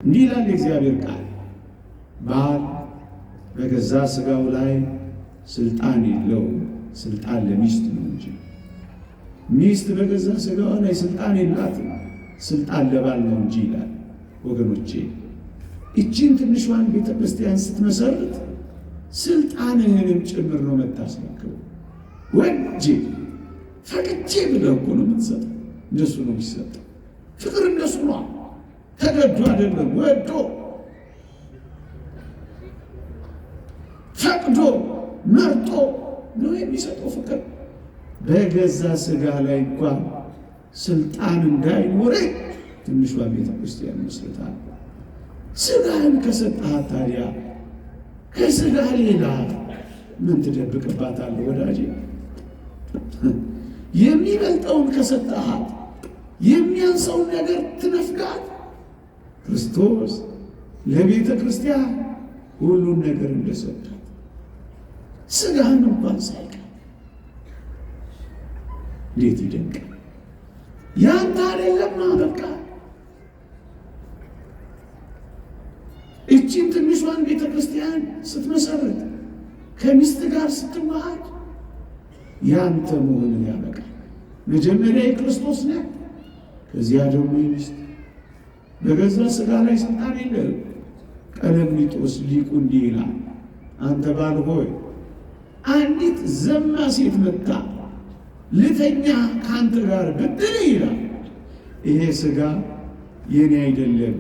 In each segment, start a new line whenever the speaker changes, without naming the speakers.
እንዲህ ይላል የእግዚአብሔር ቃል፣ ባል በገዛ ሥጋው ላይ ስልጣን የለውም፣ ስልጣን ለሚስት ነው እንጂ። ሚስት በገዛ ሥጋዋ ላይ ስልጣን የላትም፣ ስልጣን ለባል ነው እንጂ ይላል። ወገኖቼ እቺን ትንሿን ቤተ ክርስቲያን ስትመሰርት ስልጣንህንም ጭምር ነው የምታስረክበው። ወጄ ፈቅጄ ብለህ እኮ ነው የምትሰጠው። እንደሱ ነው የሚሰጠው። ፍቅር እንደሱ ነው። ተገዶ አይደለም፣ ወዶ ፈቅዶ መርጦ ነው የሚሰጠው ፍቅር። በገዛ ሥጋ ላይ እንኳን ስልጣን እንዳይኖረኝ ትንሿ ቤተ ክርስቲያን መስርታል። ሥጋህን ከሰጠሃት ታዲያ ከሥጋ ሌላ ምን ትደብቅባታለህ ወዳጄ? የሚበልጠውን ከሰጠሃት የሚያንሰውን ነገር ትነፍጋት። ክርስቶስ ለቤተ ክርስቲያን ሁሉን ነገር እንደሰጣት ሥጋህን እንኳን ሳይቀር እንዴት ይደንቃል! ያንተ አይደለማ በቃ። እቺን ትንሿን ቤተ ክርስቲያን ስትመሰርት ከሚስት ጋር ስትዋሃድ ያንተ መሆንን ያበቃል። መጀመሪያ የክርስቶስ ነህ፣ ከዚያ ደግሞ የሚስት። በገዛ ሥጋ ላይ ስልጣን የለህም። ቀለምኒጦስ ሊቁ እንዲህ ይላል፣ አንተ ባል ሆይ አንዲት ዘማ ሴት መጣ ልተኛ ከአንተ ጋር ብትል ይላል፣ ይሄ ሥጋ የኔ አይደለም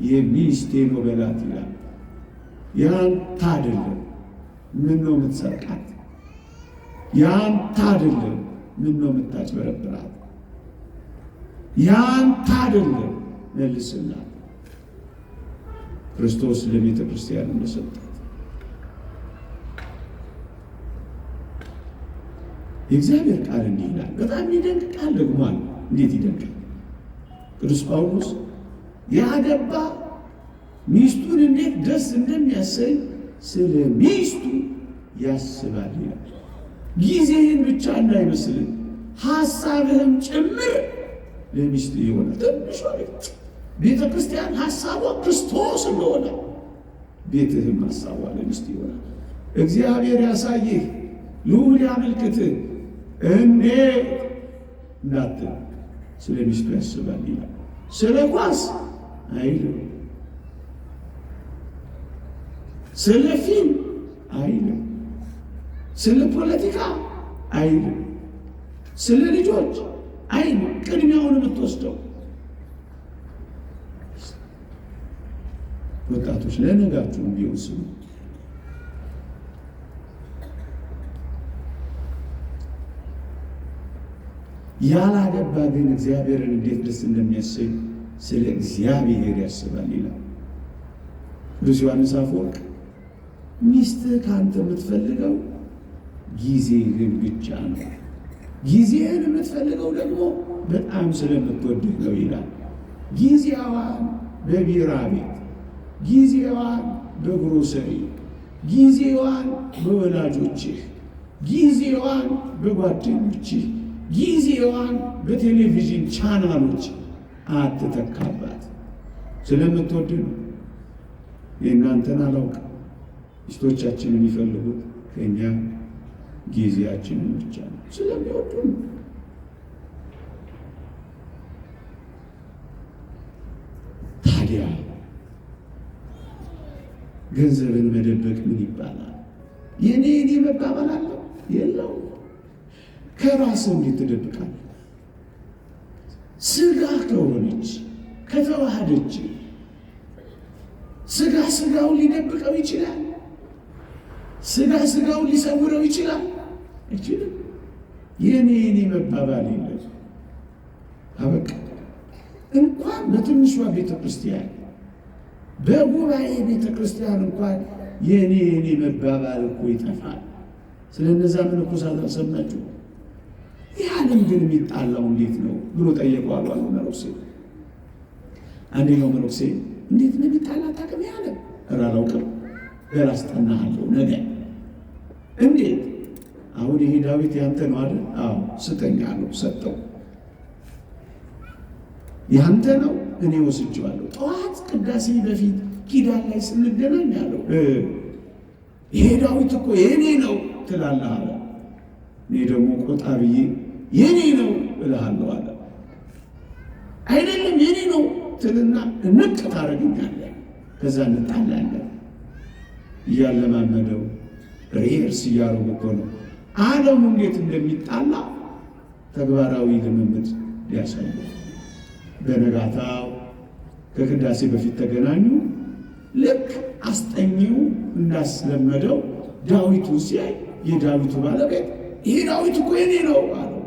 የሚስቴ ነው በላት ይላል። ያንተ አይደለም፣ ምን ነው የምትሰርቃት? ያንተ አይደለም፣ ምን ነው የምታጭበረብራት? ያንተ አይደለም፣ መልስላት። ክርስቶስ ለቤተ ክርስቲያን እንደሰጣት የእግዚአብሔር ቃል እንዲህ ይላል። በጣም ይደንቅ ቃል ደግሞ አለ። እንዴት ይደንቃል! ቅዱስ ጳውሎስ ያገባ ሚስቱን እንዴት ደስ እንደሚያሰኝ ስለ ሚስቱ ያስባል ይላል። ጊዜህን ብቻ እንዳይመስልን ሐሳብህም ጭምር ለሚስት የሆነ ትንሿ ቤተ ክርስቲያን ሐሳቧ ክርስቶስ እንደሆነ ቤትህም ሐሳቧ ለሚስት ይሆናል። እግዚአብሔር ያሳይህ፣ ልዑል ያመልክትህ። እንዴት እንዳትል ስለ ሚስቱ ያስባል ይላል። ስለ ኳስ አይልም፣ ስለ ፊልም አይልም፣ ስለ ፖለቲካ አይልም፣ ስለ ልጆች አይልም። ቅድሚያውን የምትወስደው ወጣቶች ለነጋችሁም ቢሆን ስሙ። ያላገባ ግን እግዚአብሔርን እንዴት ደስ እንደሚያሰኝ ስለ እግዚአብሔር ያስባል ይላል ቅዱስ ዮሐንስ አፈወርቅ። ሚስትህ ከአንተ የምትፈልገው ጊዜህን ብቻ ነው። ጊዜህን የምትፈልገው ደግሞ በጣም ስለምትወድህ ነው ይላል። ጊዜዋን በቢራ ቤት፣ ጊዜዋን በግሮሰሪ፣ ጊዜዋን በወላጆችህ፣ ጊዜዋን በጓደኞችህ፣ ጊዜዋን በቴሌቪዥን ቻናሎች አትተካባት። ስለምትወድ ነው። የእናንተን አላውቅም። ሚስቶቻችን የሚፈልጉት ከእኛ ጊዜያችንን ብቻ ነው። ስለሚወዱ ነው። ታዲያ ገንዘብን መደበቅ ምን ይባላል? የኔ መባባል አለው የለው? ከራስህ እንዴት ትደብቃለህ? ሥጋ ከሆነች ከተዋሃደች ሥጋ ሥጋውን ሊደብቀው ይችላል። ሥጋ ሥጋውን ሊሰውረው ይችላል። አይችልም። የኔ መባባል የለም። አበቃ። እንኳን በትንሿ ቤተ ክርስቲያን በጉባኤ ቤተ ክርስቲያን እንኳን የኔ መባባል እኮ ይጠፋል። ስለነዛ መነኮሳት አልሰማችሁ? ያንም ግን የሚጣላው እንዴት ነው ብሎ ጠየቁ አሉ መነኩሴ። አንደኛው መነኩሴ እንዴት ነው የሚጣላ ታውቅም? ያለ አላውቅም፣ በራስ ጠናሃለሁ ነገ። እንዴት? አሁን ይሄ ዳዊት ያንተ ነው አይደል? አዎ ስጠኝ አለው። ሰጠው። ያንተ ነው እኔ ወስጄዋለሁ። ጠዋት ቅዳሴ በፊት ኪዳን ላይ ስንገናኝ አለው ይሄ ዳዊት እኮ የኔ ነው ትላለህ አለ። እኔ ደግሞ ቆጣ ብዬ የኔ ነው እልሃለሁ አለ። አይደለም የኔ ነው ትልና እንቅ ታደርግኛለህ፣ ከዛ እንጣላለን። እያለማመደው ሬርስ እያደረጉ እኮ ነው ዓለሙ እንዴት እንደሚጣላ ተግባራዊ ልምምድ ሊያሳዩ። በነጋታው ከቅዳሴ በፊት ተገናኙ። ልክ አስጠኚው እንዳስለመደው ዳዊቱ ሲያይ የዳዊቱ ባለቤት ይሄ ዳዊት እኮ የኔ ነው አለው።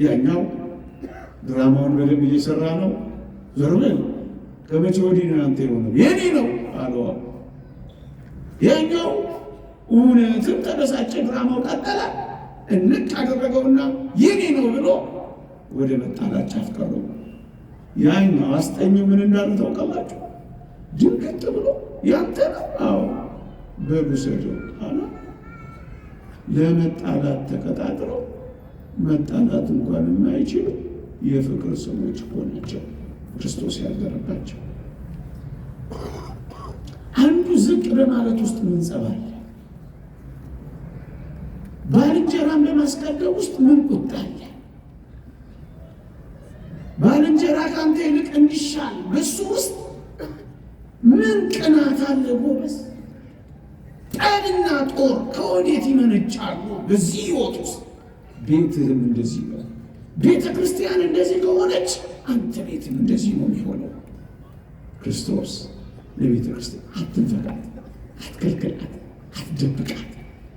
ያኛው ድራማውን በደንብ እየሰራ ነው። ዘርበል ከመቼ ወዲህ ነው አንተ የሆነው? የኔ ነው አለው። ያኛው እውነትም ተበሳጨ። ድራማው ቀጠለ። እንቅ አደረገውና የኔ ነው ብሎ ወደ መጣላት አፍቀረው። ያኛው አስጠኚው ምን እንዳለ ታውቃላችሁ? ድንገት ብሎ ያንተ ነው? አዎ በጉሰደው አለ። ለመጣላት ተቀጣጥረው መጣላት እንኳን የማይችሉ የፍቅር ሰዎች እኮ ናቸው ክርስቶስ ያደረባቸው። አንዱ ዝቅ በማለት ውስጥ ምን ጸባለ? ባልንጀራን በማስቀደም ውስጥ ምን ቁጣ አለ? ባልንጀራ ከአንተ ይልቅ እንዲሻል በሱ ውስጥ ምን ቅናት አለ ጎበዝ? ጠብና ጦር ከወዴት ይመነጫሉ? በዚህ ሕይወት ውስጥ ቤትህም እንደዚህ ነው። ቤተ ክርስቲያን እንደዚህ ከሆነች አንተ ቤትም እንደዚህ ነው የሚሆነው። ክርስቶስ ለቤተ ክርስቲያን አትንፈቃት፣ አትከልክላት፣ አትደብቃት፣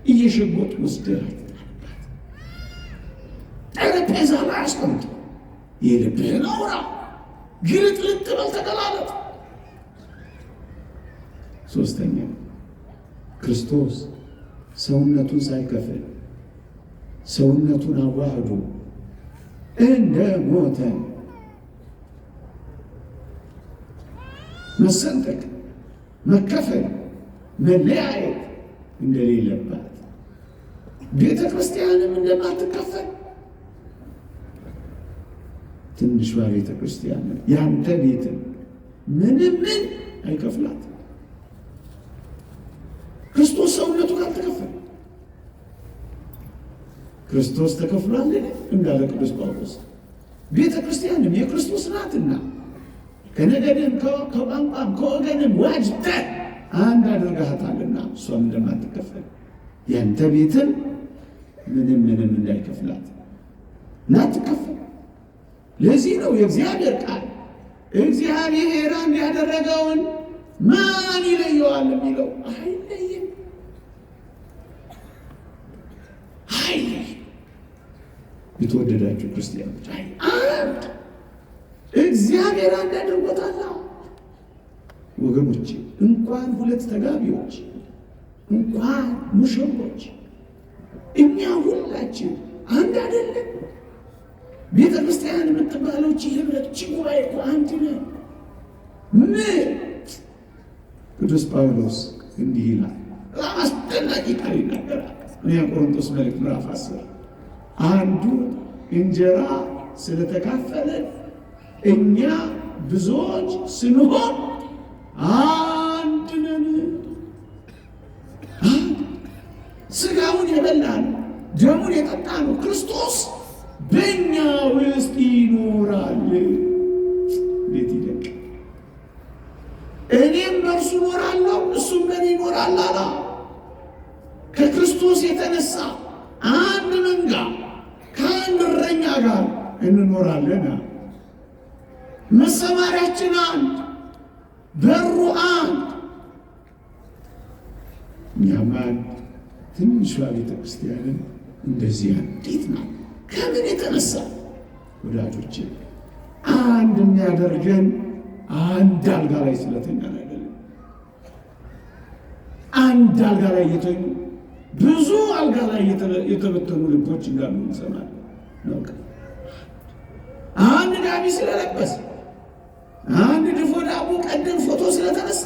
እየሸጎጥ ወስደህ አትጣልባት። ጠረጴዛ ላይ አስቀምጥ፣ የልብህን አውራ፣ ግልጥልጥ በል፣ ተገላለጥ። ሶስተኛ ክርስቶስ ሰውነቱን ሳይከፍል ሰውነቱን አዋህዶ እንደ ሞተ መሰንጠቅ፣ መከፈል፣ መለያየት እንደሌለባት ቤተ ክርስቲያንም እንደማትከፈል ትንሿ ቤተ ክርስቲያን ያንተ ቤትም ምንም ምን አይከፍላት። ክርስቶስ ሰውነቱ ካልተከፈለ ክርስቶስ ተከፍሏል እንዳለ ቅዱስ ጳውሎስ ቤተ ክርስቲያንም የክርስቶስ ናትና ከነገድም ከቋንቋም ከወገንም ዋጅተህ አንድ አድርጋታልና እሷም እንደማትከፈል ያንተ ቤትም ምንም እንዳይከፍላት ናትከፈል። ለዚህ ነው የእግዚአብሔር ቃል እግዚአብሔር አንድ ያደረገውን ማን ይለየዋል የሚለው። አይለይም። የተወደዳችሁ ክርስቲያኖች አንድ እግዚአብሔር አንድ አድርጎታል ወገኖች። እንኳን ሁለት ተጋቢዎች እንኳን ሙሽሮች እኛ ሁላችን አንድ አይደለም። ቤተ ክርስቲያን የምትባለው ህብረት ጉባኤ እኮ አንድ ነው። ምን ቅዱስ ጳውሎስ እንዲህ ይላል፣ አስደናቂ ቃል ይናገራል። ቆሮንቶስ መልእክት ምዕራፍ 10 አንዱ እንጀራ ስለተካፈለ እኛ ብዙዎች ስንሆን አንድ ነን። ስጋውን የበላን ደሙን የጠጣ ነው ክርስቶስ በእኛ ውስጥ ይኖራል። እንዴት ይደቅ! እኔም በእርሱ እኖራለሁ እሱም በእኔ ይኖራል አላ። ከክርስቶስ የተነሳ አንድ መንጋ ከአንድ እረኛ ጋር እንኖራለን። መሰማሪያችን አንድ፣ በሩ አንድ። እኛም አንድ ትንሿ ቤተ ክርስቲያንን እንደዚህ እንዴት ነው? ከምን የተነሳ ወዳጆቼ? አንድ የሚያደርገን አንድ አልጋ ላይ ስለተኛን አይደለም። አንድ አልጋ ላይ የተኙ ብዙ አልጋ ላይ የተበተኑ ልቦች እንዳሉ እንሰማለን። አንድ ጋቢ ስለለበስ፣ አንድ ድፎ ዳቦ ቀደም ፎቶ ስለተነሳ፣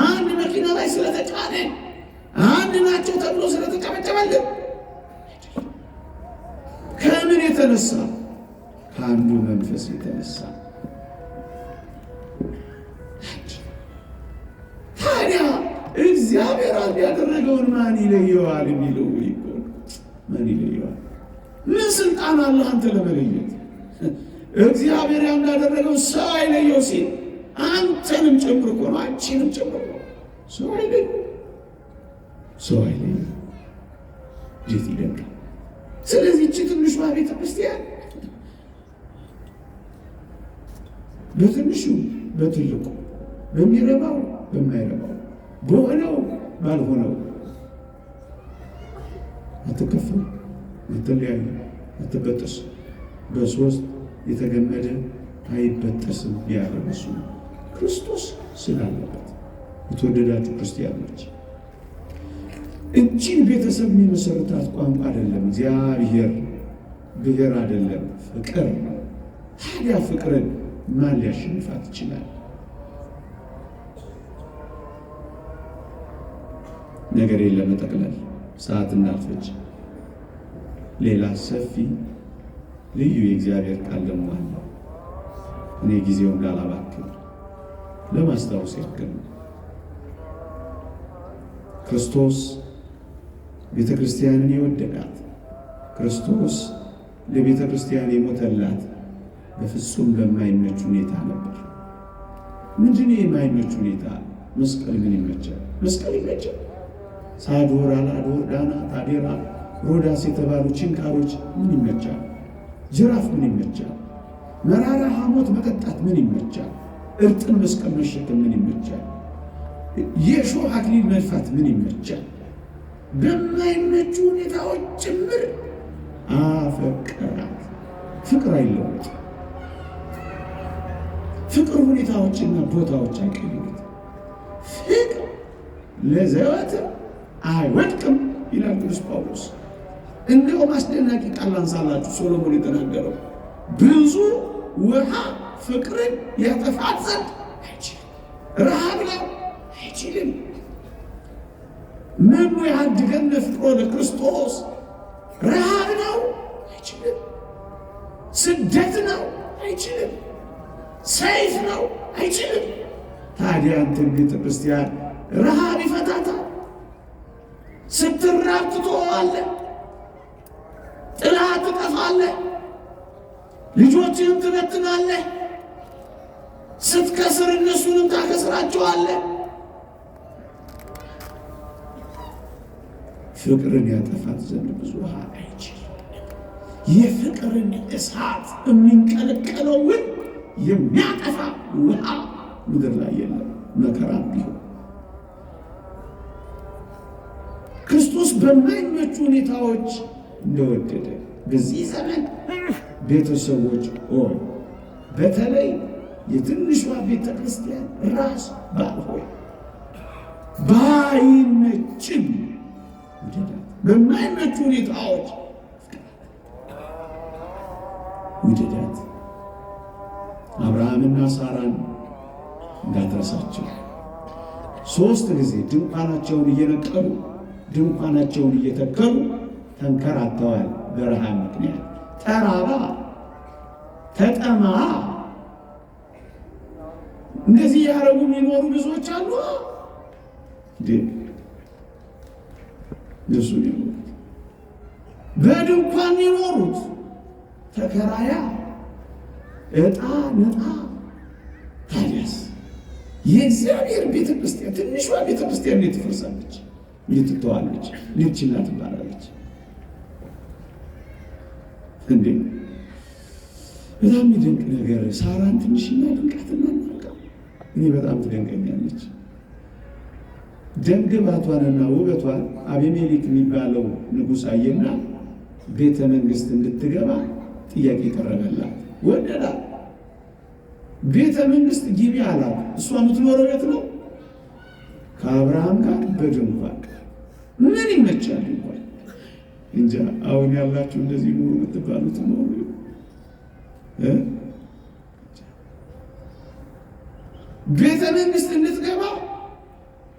አንድ መኪና ላይ ስለተጫነ፣ አንድ ናቸው ተብሎ ስለተጨበጨበልን ከምን የተነሳ? ከአንዱ መንፈስ የተነሳ። እግዚአብሔር አንድ ያደረገውን ማን ይለየዋል የሚለው እኮ ማን ይለየዋል? ምን ስልጣን አለ አንተ ለመለየት? እግዚአብሔር ያንዳደረገው ሰው አይለየው ሲል አንተንም ጨምሮ እኮ ነው፣ አንቺንም ጨምሮ ነው። ሰው አይለየው፣ ሰው አይለየው። እንዴት ይደንቃል! ስለዚህ እቺ ትንሿ ቤተ ክርስቲያን በትንሹ በትልቁ በሚረባው በማይረባው በሆነው ባልሆነው አትከፍል፣ አትለያዩ፣ አትበጠስ። በሶስት የተገመደ አይበጠስም ያለ እሱ ክርስቶስ ስላለበት። የተወደዳችሁ ክርስቲያኖች እቺን ቤተሰብ የሚመሰርታት ቋንቋ አይደለም እግዚአብሔር፣ ብሔር አይደለም፣ ፍቅር ነው። ታዲያ ፍቅርን ማን ሊያሸንፋት ይችላል? ነገሬን ለመጠቅለል ሰዓት እናልፈች። ሌላ ሰፊ ልዩ የእግዚአብሔር ቃል ደግሞ አለ። እኔ ጊዜውን ላላባክን ለማስታወስ ያክል ክርስቶስ ቤተ ክርስቲያንን የወደዳት፣ ክርስቶስ ለቤተ ክርስቲያን የሞተላት በፍጹም በማይመች ሁኔታ ነበር። ምንድን የማይመች ሁኔታ? መስቀል ምን ይመቻል? መስቀል ይመቻል። ሳዶር፣ አላዶር፣ ዳና፣ ታዴራ፣ ሮዳስ የተባሉ ችንካሮች ምን ይመቻል? ጅራፍ ምን ይመቻል? መራራ ሐሞት መጠጣት ምን ይመቻል? እርጥን መስቀል መሸከም ምን ይመቻል? የእሾህ አክሊል መድፋት ምን ይመቻል? በማይመቹ ሁኔታዎች ጭምር አፈቀራት። ፍቅር አይለወጥ። ፍቅር ሁኔታዎችና ቦታዎች አይቀይሩት። ፍቅር ለዘወትር አይወድቅም ይላል ቅዱስ ጳውሎስ። እንደውም አስደናቂ ቃል ላንሳላችሁ። ሶሎሞን የተናገረው ብዙ ውሃ ፍቅርን ያጠፋት ዘንድ አይችልም። ረሃብ ነው አይችልም። ምኑ ያድገን ፍቅሮ ለክርስቶስ? ረሃብ ነው አይችልም። ስደት ነው አይችልም። ሰይፍ ነው አይችልም። ታዲያ አንተን ቤተ ክርስቲያን ረሃብ ይፈታታል። ስትራብ ትተዋለህ፣ ጥላ ትጠፋለህ፣ ልጆችህን ትበትናለህ፣ ስትከስር እነሱንም ታከስራቸዋለህ። ፍቅርን ያጠፋት ዘንድ ብዙ ውሃ አይችልም። የፍቅርን እሳት የሚንቀለቀለውን የሚያጠፋ ውሃ ምድር ላይ የለም፣ መከራም ቢሆን። ክርስቶስ በማይመቹ ሁኔታዎች እንደወደደ በዚህ ዘመን ቤተሰቦች ሆይ፣ በተለይ የትንሿ ቤተ ክርስቲያን ራስ ባል ሆይ፣ ባይመችም በማይመቹ ሁኔታዎች ውደዳት። አብርሃምና ሳራን እንዳትረሳቸው። 3 ጊዜ ድንኳናቸውን እየነቀሉ ድንኳናቸውን እየተከሉ ተንከራተዋል። በረሃብ ምክንያት ተራባ፣ ተጠማ። እንደዚህ ያረጉ የሚኖሩ ብዙዎች አሉ። እሱ ይኖሩት በድንኳን ይኖሩት ተከራያ እጣ ነጣ። ታዲያስ የእግዚአብሔር ቤተ ክርስቲያን ትንሿ ቤተ ክርስቲያን እንዴት ትፈርሳለች? እንዴት ትተዋለች? እንዴት ችላ ትባላለች? እንዴ በጣም የሚደንቅ ነገር። ሳራን ትንሽና ድንቃትና እናልቃ። እኔ በጣም ትደንቀኛለች። ደምግባቷንና ውበቷን አቤሜሌክ የሚባለው ንጉሥ አየና ቤተ መንግሥት እንድትገባ ጥያቄ ቀረበላት። ወደዳት። ቤተ መንግሥት ግቢ አላት። እሷ የምትኖረው ቤት ነው ከአብርሃም ጋር በድንኳን። ምን ይመቻል እንኳን እንጃ። አሁን ያላችሁ እንደዚህ ኑሩ የምትባሉት ኖሩ። ቤተ መንግሥት እንድትገባ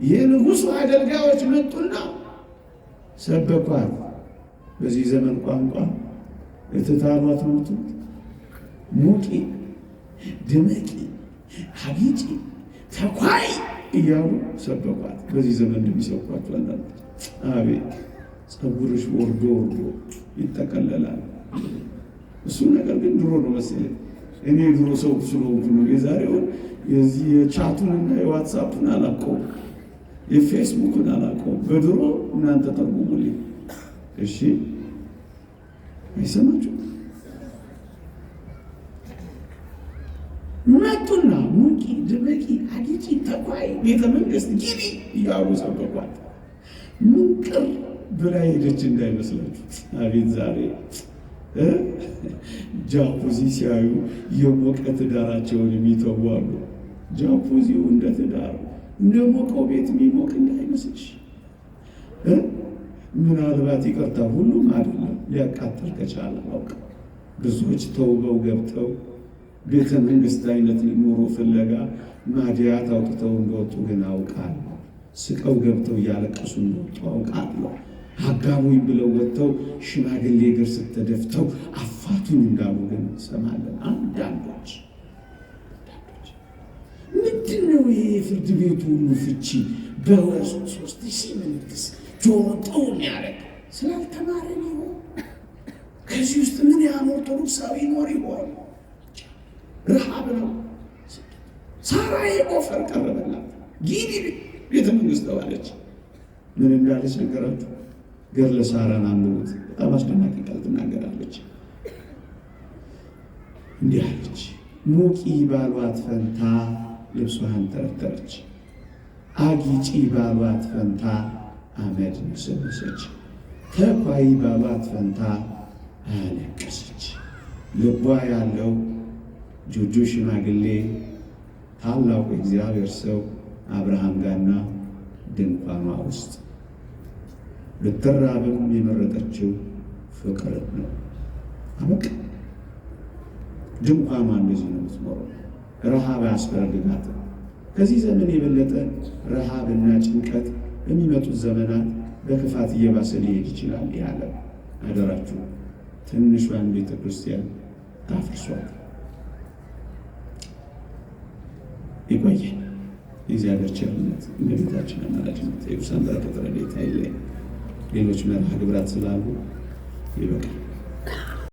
የንጉሡ አገልጋዮች መጡና ሰበኳት። በዚህ ዘመን ቋንቋ እትታሏት መጡ። ሙቂ፣ ድመቂ፣ አጊጪ፣ ተኳይ እያሉ ሰበኳት። በዚህ ዘመን እንደሚሰብኳቸው አንዳንዶች አቤት ፀጉርሽ ወርዶ ወርዶ ይጠቀለላል። እሱ ነገር ግን ድሮ ነው መሰለኝ። እኔ ድሮ ሰው ስለሆንኩ ነው። የዛሬውን የዚህ የቻቱንና የዋትሳፑን አላውቀውም፣ የፌስቡክን አላውቀውም። በድሮ እናንተ ተርጉሙልኝ እሺ። አይሰማችሁ? መጡና ሙቂ ድመቂ አጊጪ ተኳይ ቤተ መንግስት ግቢ እያሉ ሰበኳት። ምን ቅር ብላ ሄደች እንዳይመስላችሁ። አቤት ዛሬ ጃኩዚ ሲያዩ የሞቀ ትዳራቸውን የሚተዉ አሉ። ጃኩዚው እንደ ትዳር እንደ ሞቀው ቤት የሚሞቅ እንዳይመስልሽ። ምናልባት ይቅርታ ሁሉም አይደለም፣ ሊያቃጥል ከቻለ አውቅ ብዙዎች ተውበው ገብተው ቤተ መንግስት አይነት ኑሮ ፍለጋ ማዲያት አውጥተው እንደወጡ ግን አውቃለሁ። ስቀው ገብተው እያለቀሱ እንደወጡ አውቃለሁ። አጋቡኝ ብለው ወጥተው ሽማግሌ እግር ስተደፍተው አፋቱን እንዳሉ ግን እንሰማለን። አንዳንዶች ምንድነው ይሄ ፍርድ ቤቱ ሁሉ ፍቺ በወር 3000 መንግስት ጆሮ ጠው የሚያደርግ ስላልተማረ ይሆን? ከዚህ ውስጥ ምን ያህል ኦርቶዶክሳዊ ኖር ይሆን? ረሃብ ነው። ሳራዬ ኦፈር ቀረበላት፣ ግቢ ቤተ መንግስት ተባለች። ምን እንዳለች ነገራችሁ? ገድለ ሳራን አንብቡት። በጣም አስደናቂ ቃል ትናገራለች። እንዲህ አለች፣ ሙቂ ባሏት ፈንታ ልብሷን ተረተረች፣ አጊጪ ባሏት ፈንታ አመድ ነሰነሰች፣ ተኳይ ባሏት ፈንታ አለቀሰች። ልቧ ያለው ጆጆ ሽማግሌ ታላቁ እግዚአብሔር ሰው አብርሃም ጋርና ድንኳኗ ውስጥ ልትራብም የመረጠችው ፍቅር ነው። አበቃ። ድንኳኗ እንደዚህ ነው የምትኖረው። ረሃብ አያስፈልጋትም። ከዚህ ዘመን የበለጠ ረሃብና ጭንቀት በሚመጡት ዘመናት በክፋት እየባሰ ሊሄድ ይችላል። ያለ አደራችሁ ትንሿን ቤተ ክርስቲያን ታፍርሷት። ይቆየን። የእግዚአብሔር ቸርነት እመቤታችን አማላጅነት የቅዱሳን በረከት ረድኤት አይለየን። ሌሎች መርሃ ግብራት ስላሉ ይበቃል።